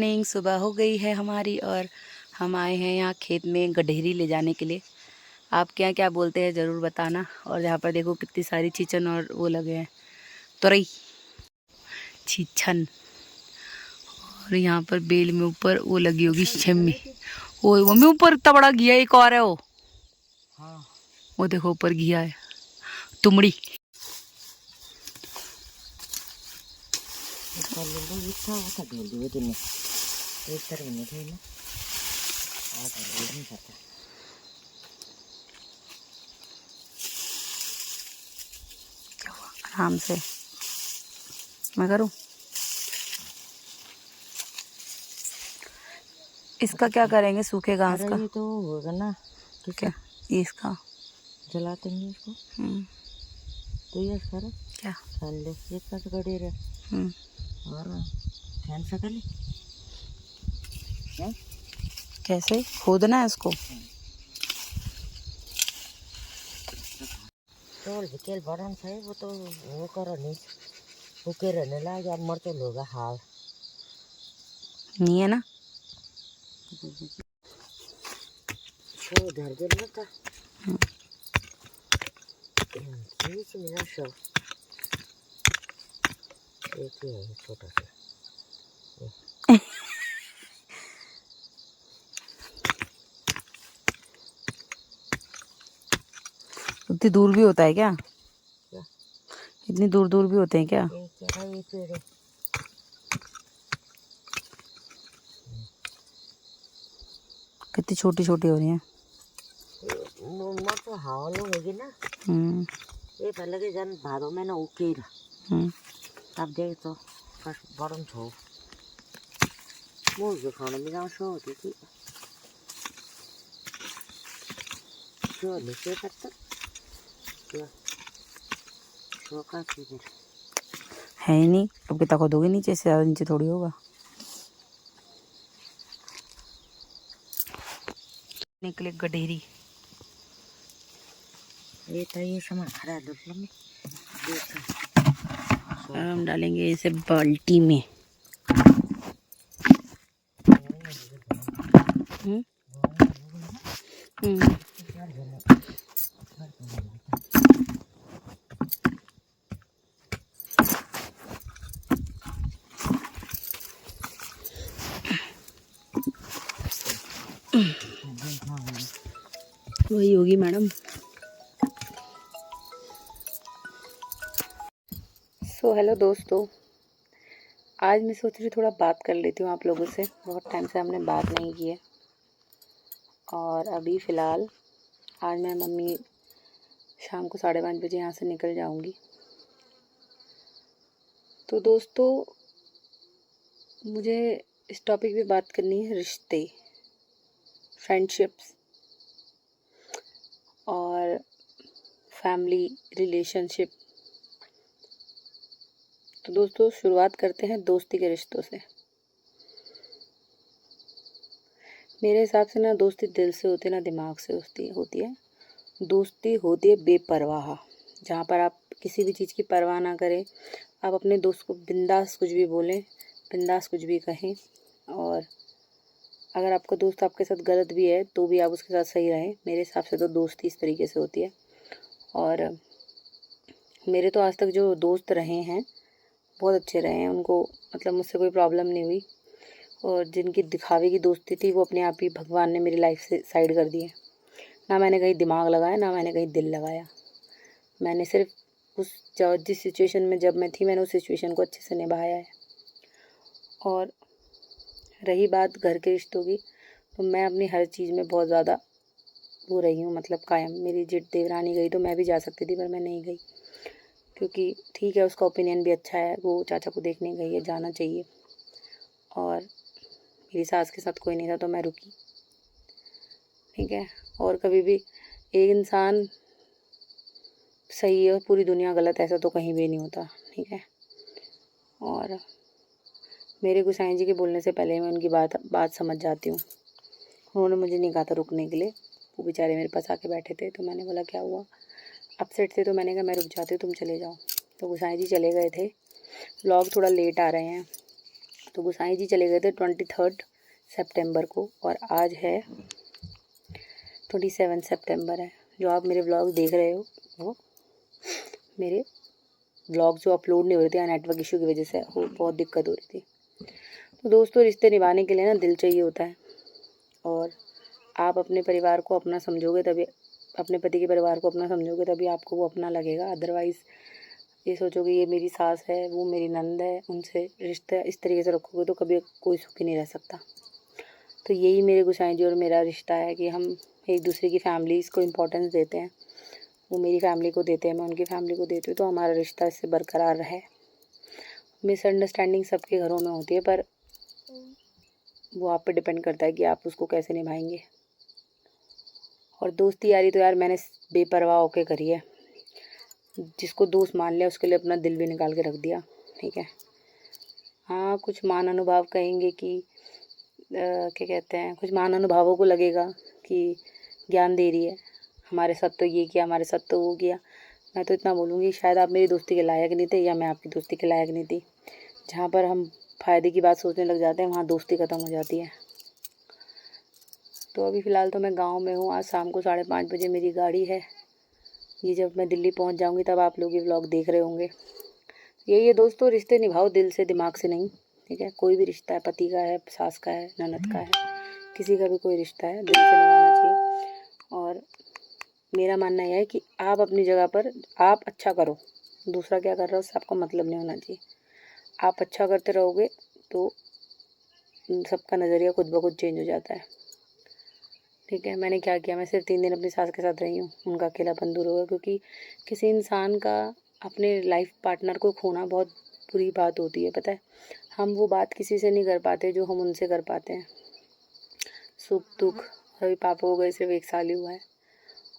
Morning. सुबह हो गई है हमारी और हम आए हैं यहाँ खेत में गडेरी ले जाने के लिए। आपके यहाँ क्या बोलते हैं ज़रूर बताना। और यहाँ पर देखो कितनी सारी चीचन और वो लगे हैं, तुरई, छीछन। और यहाँ पर बेल में ऊपर वो लगी होगी छम्मी। वो मम्मी ऊपर इतना बड़ा घिया एक और है वो। हाँ वो देखो ऊपर घिया है, तुमड़ी। आराम से मैं करूँ। इसका क्या करेंगे सूखे घास का? ये तो होगा ना क्या ये इसका जलाते हैं इसको। तो ये सर क्या साले एक का तो गड़े रहे और फैन सकले हैं। कैसे खोदना है इसको? तो केल बड़न से वो तो वो करो नहीं, वो के रहने लगा अब मर तो लोगा हाल नहीं है ना। वो उधर गेल ना था बीच में ना शो एक ही है छोटा सा। इतनी दूर भी होता है क्या? क्या इतनी दूर दूर भी होते हैं क्या? ये पेड़ है। कितनी छोटी छोटी हो रही हैं। मर तो हाल होगी ना। ये पहले के जन भादों में ना उकेर तब देख तो बड़न छो मुझे खाने में ना शो होती थी जो नीचे करता क्या शो का चीज़ है ही नहीं। अब कितना खोदोगे नीचे से? ज़्यादा नीचे थोड़ी होगा। निकले गडेरी। ये तो ये सामान खड़ा है दूसरा में और हम डालेंगे इसे बाल्टी में। वही होगी मैडम। सो हेलो दोस्तों, आज मैं सोच रही थोड़ा बात कर लेती हूँ आप लोगों से। बहुत टाइम से हमने बात नहीं की है। और अभी फ़िलहाल आज मैं मम्मी शाम को 5:30 बजे यहाँ से निकल जाऊँगी। तो दोस्तों मुझे इस टॉपिक पे बात करनी है, रिश्ते, फ्रेंडशिप्स और फैमिली रिलेशनशिप। तो दोस्तों शुरुआत करते हैं दोस्ती के रिश्तों से। मेरे हिसाब से ना दोस्ती दिल से होती है ना दिमाग से होती है। दोस्ती होती है बेपरवाह, जहाँ पर आप किसी भी चीज़ की परवाह ना करें। आप अपने दोस्त को बिंदास कुछ भी बोलें, बिंदास कुछ भी कहें। और अगर आपका दोस्त आपके साथ गलत भी है तो भी आप उसके साथ सही रहें। मेरे हिसाब से तो दोस्ती इस तरीके से होती है। और मेरे तो आज तक जो दोस्त रहे हैं बहुत अच्छे रहे हैं। उनको मतलब मुझसे कोई प्रॉब्लम नहीं हुई। और जिनकी दिखावे की दोस्ती थी वो अपने आप ही भगवान ने मेरी लाइफ से साइड कर दी है। ना मैंने कहीं दिमाग लगाया, ना मैंने कहीं दिल लगाया। मैंने सिर्फ जिस सिचुएशन में जब मैं थी, मैंने उस सिचुएशन को अच्छे से निभाया है। और रही बात घर के रिश्तों की, तो मैं अपनी हर चीज़ में बहुत ज़्यादा वो रही हूँ, मतलब कायम। मेरी जेठ देवरानी गई तो मैं भी जा सकती थी पर मैं नहीं गई, क्योंकि ठीक है उसका ओपिनियन भी अच्छा है, वो चाचा को देखने गई है, जाना चाहिए। और मेरी सास के साथ कोई नहीं था तो मैं रुकी, ठीक है। और कभी भी एक इंसान सही है और पूरी दुनिया गलत, ऐसा तो कहीं भी नहीं होता, ठीक है। और मेरे गुसाई जी के बोलने से पहले मैं उनकी बात समझ जाती हूँ। उन्होंने मुझे नहीं कहा था रुकने के लिए, वो बेचारे मेरे पास आके बैठे थे। तो मैंने बोला क्या हुआ, अपसेट थे? तो मैंने कहा मैं रुक जाती हूँ, तुम चले जाओ। तो गुसाई जी चले गए थे। व्लॉग थोड़ा लेट आ रहे हैं तो गोसाई जी चले गए थे 23 सितंबर को और आज है 27 सितंबर है। जो आप मेरे व्लॉग देख रहे हो वो मेरे व्लॉग जो अपलोड नहीं हो रहे थे नेटवर्क इशू की वजह से, वो बहुत दिक्कत हो रही थी। तो दोस्तों, रिश्ते निभाने के लिए ना दिल चाहिए होता है, और आप अपने परिवार को अपना समझोगे तभी, अपने पति के परिवार को अपना समझोगे तभी आपको वो अपना लगेगा। अदरवाइज़ ये सोचोगे ये मेरी सास है, वो मेरी नंद है, उनसे रिश्ता इस तरीके से रखोगे तो कभी कोई सुखी नहीं रह सकता। तो यही मेरे गोसाई जी और मेरा रिश्ता है कि हम एक दूसरे की फैमिलीज़ को इम्पोर्टेंस देते हैं। वो मेरी फैमिली को देते हैं, मैं उनकी फैमिली को देती हूँ, तो हमारा रिश्ता इससे बरकरार रहे। मिसअंडरस्टैंडिंग सबके घरों में होती है, पर वो आप पे डिपेंड करता है कि आप उसको कैसे निभाएंगे। और दोस्ती यारी तो यार मैंने बेपरवाह होके करी है। जिसको दोस्त मान लिया उसके लिए अपना दिल भी निकाल के रख दिया, ठीक है। हाँ, कुछ मान अनुभाव कहेंगे कि क्या कहते हैं, कुछ मान अनुभावों को लगेगा कि ज्ञान दे रही है, हमारे साथ तो ये किया, हमारे साथ तो वो किया। मैं तो इतना बोलूँगी, शायद आप मेरी दोस्ती के लायक नहीं थे या मैं आपकी दोस्ती के लायक नहीं थी। जहाँ पर हम फ़ायदे की बात सोचने लग जाते हैं वहाँ दोस्ती ख़त्म हो जाती है। तो अभी फ़िलहाल तो मैं गांव में हूँ। आज शाम को 5:30 बजे मेरी गाड़ी है। ये जब मैं दिल्ली पहुँच जाऊँगी तब आप लोग ये व्लॉग देख रहे होंगे। यही है दोस्तों, रिश्ते निभाओ दिल से, दिमाग से नहीं, ठीक है। कोई भी रिश्ता है, पति का है, सास का है, ननद का है, किसी का भी कोई रिश्ता है, दिल से निभाना चाहिए। और मेरा मानना यह है कि आप अपनी जगह पर आप अच्छा करो, दूसरा क्या कर रहा है उससे आपको मतलब नहीं होना चाहिए। आप अच्छा करते रहोगे तो सबका नज़रिया खुद ब खुद चेंज हो जाता है, ठीक है। मैंने क्या किया, मैं सिर्फ 3 दिन अपनी सास के साथ रही हूँ, उनका अकेलापन दूर होगा। क्योंकि किसी इंसान का अपने लाइफ पार्टनर को खोना बहुत बुरी बात होती है, पता है। हम वो बात किसी से नहीं कर पाते जो हम उनसे कर पाते हैं, सुख दुख। अभी पापा को गए सिर्फ 1 साल ही हुआ है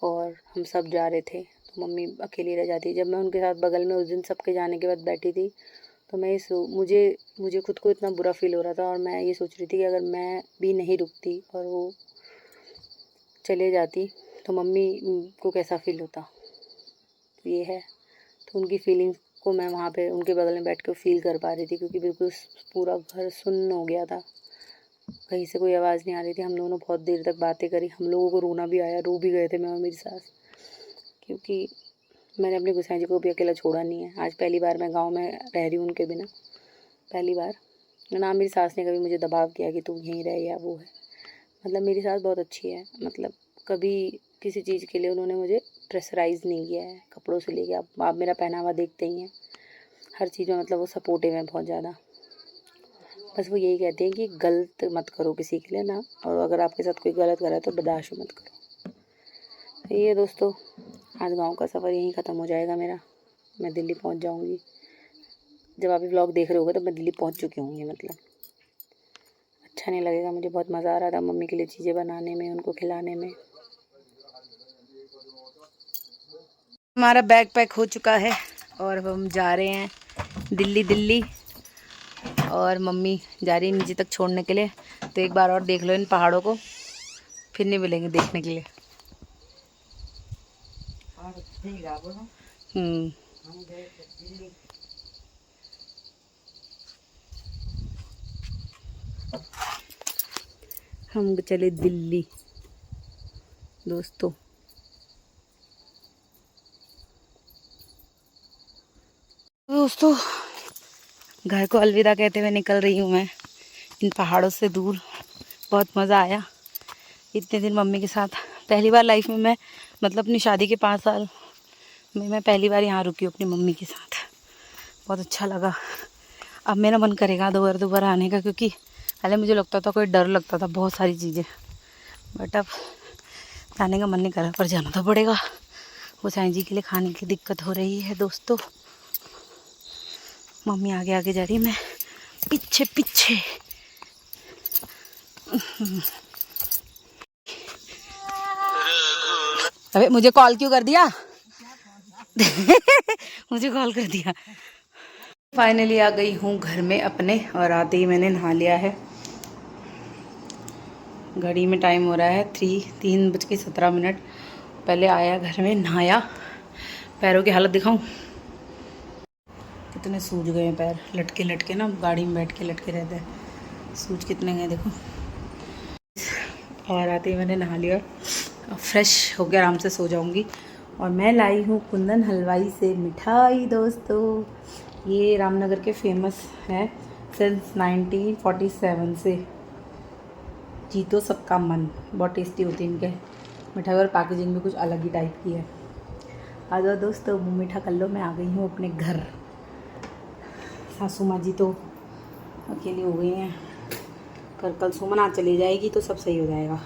और हम सब जा रहे थे तो मम्मी अकेली रह जाती। जब मैं उनके साथ बगल में उस दिन सबके जाने के बाद बैठी थी तो मैं मुझे खुद को इतना बुरा फील हो रहा था, और मैं ये सोच रही थी कि अगर मैं भी नहीं रुकती और वो चले जाती तो मम्मी को कैसा फील होता। तो ये है, तो उनकी फीलिंग्स को मैं वहाँ पे उनके बगल में बैठ कर फील कर पा रही थी। क्योंकि बिल्कुल पूरा घर सुन्न हो गया था, कहीं से कोई आवाज़ नहीं आ रही थी। हम दोनों बहुत देर तक बातें करी, हम लोगों को रोना भी आया, रो भी गए थे मैं और मेरी सास। क्योंकि मैंने अपने गोसाई जी को भी अकेला छोड़ा नहीं है। आज पहली बार मैं गांव में रह रही हूँ उनके बिना, पहली बार। ना मेरी सास ने कभी मुझे दबाव किया कि तू यहीं रह या वो है। मतलब मेरी सास बहुत अच्छी है, मतलब कभी किसी चीज़ के लिए उन्होंने मुझे प्रेशराइज़ नहीं किया है। कपड़ों से लेके आप मेरा पहनावा देखते ही हैं, हर चीज़ में मतलब वो सपोर्टिव है बहुत ज़्यादा। बस वो यही कहते हैं कि गलत मत करो किसी के लिए ना, और अगर आपके साथ कोई गलत करे तो बर्दाश्त मत करो। तो ये दोस्तों, आज गांव का सफ़र यहीं ख़त्म हो जाएगा मेरा। मैं दिल्ली पहुंच जाऊंगी। जब आप ये व्लॉग देख रहे होगे तो मैं दिल्ली पहुंच चुकी होंगी। मतलब अच्छा नहीं लगेगा, मुझे बहुत मज़ा आ रहा था मम्मी के लिए चीज़ें बनाने में, उनको खिलाने में। हमारा बैग पैक हो चुका है और अब हम जा रहे हैं दिल्ली, और मम्मी जा रही है नीचे तक छोड़ने के लिए। तो एक बार और देख लो इन पहाड़ों को, फिर नहीं मिलेंगे देखने के लिए। हम चले दिल्ली दोस्तों। घर को अलविदा कहते हुए निकल रही हूँ मैं इन पहाड़ों से दूर। बहुत मज़ा आया इतने दिन मम्मी के साथ। पहली बार लाइफ में मैं, मतलब अपनी शादी के 5 साल में मैं पहली बार यहाँ रुकी हूँ अपनी मम्मी के साथ। बहुत अच्छा लगा। अब मेरा मन करेगा दोबारा आने का, क्योंकि पहले मुझे लगता था, कोई डर लगता था बहुत सारी चीज़ें, बट अब जाने का मन नहीं कर रहा, पर जाना तो पड़ेगा। गोसाई जी के लिए खाने की दिक्कत हो रही है दोस्तों। मम्मी आगे आगे जा रही है, मैं पीछे पीछे। अबे मुझे कॉल क्यों कर दिया? मुझे कॉल कर दिया। फाइनली आ गई हूँ घर में अपने, और आते ही मैंने नहा लिया है। घड़ी में टाइम हो रहा है 3:17। पहले आया घर में, नहाया। पैरों की हालत दिखाऊं कितने सूज गए हैं पैर, लटके लटके ना, गाड़ी में बैठ के लटके रहते हैं, सूज कितने गए देखो। और आते ही मैंने नहा लिया, अब फ्रेश होकर आराम से सो जाऊंगी। और मैं लाई हूँ कुंदन हलवाई से मिठाई दोस्तों, ये रामनगर के फेमस है सिंस 1947 से। जीतो सबका मन, बहुत टेस्टी होती है इनके मिठाई, और पैकेजिंग भी कुछ अलग ही टाइप की है। आ जाओ दोस्तों, मुँह मीठा कर लो। मैं आ गई हूँ अपने घर, सासू माँ जी तो अकेली हो गई हैं, कल सुमन चली जाएगी तो सब सही हो जाएगा।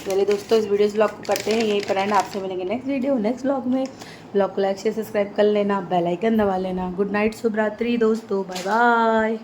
चलिए दोस्तों, इस वीडियो व्लॉग को करते हैं यहीं पर एंड। आपसे मिलेंगे नेक्स्ट वीडियो नेक्स्ट व्लॉग में। व्लॉग को लाइक शेयर सब्सक्राइब कर लेना, बेल आइकन दबा लेना। गुड नाइट, शुभ रात्रि दोस्तों, बाय बाय।